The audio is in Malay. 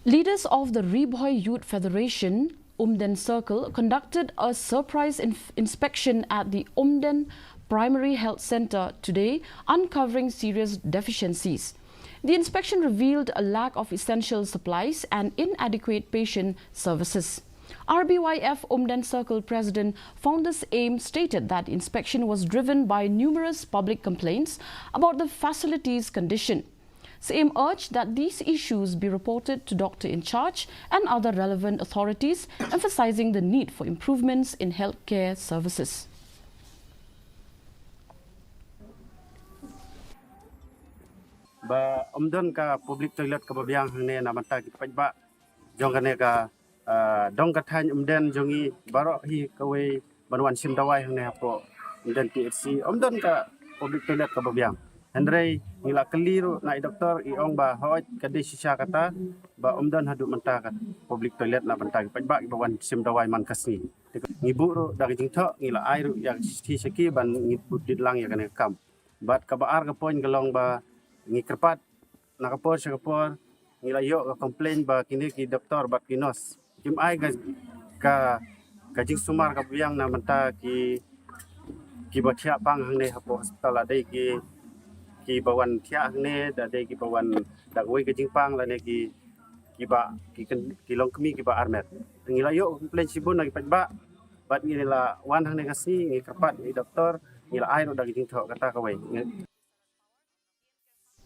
Leaders of the RBYF Youth Federation, Umden Circle, conducted a surprise inspection at the Umden Primary Health Centre today, uncovering serious deficiencies. The inspection revealed a lack of essential supplies and inadequate patient services. RBYF Umden Circle President Founders Aim stated that the inspection was driven by numerous public complaints about the facilities condition. Aim urged that these issues be reported to doctor in charge and other relevant authorities, emphasizing the need for improvements in healthcare services. Ba Umden ka public toilet ka babiang hang na mata kita pajba jong kane ka dong ka than Umden jongi baro hi kawe banwan sim dawai hang ne hapo Umden PHC Umden ka public toilet ka babiang Andre ngila keliru na doktor iong ba hoj kadi sisa kata ba Umden hadu menta ka public toilet na benta pajba bawan sim dawai man kasni ngibu ro dari jingtho ngila airu yang si seki ban ngibut lang ya kane kam bat ka baar ka poin galong ba ngi kerpat nakapor sa kapor nilayo ka complain ba kini ki doktor bat kinos kim ai ka jing sumar ka biang na menta ki bathia pang hang ne hapo hospital adai ki bawan thia hang ne da dai ki bawan dagoi ka jing pang la ne ki long kemi ki ba armet nilayo complain sibun na ba bat ngila wan hang ne kasi ngi kerpat ngi doktor ngila ai ro da jing tho kata ka wai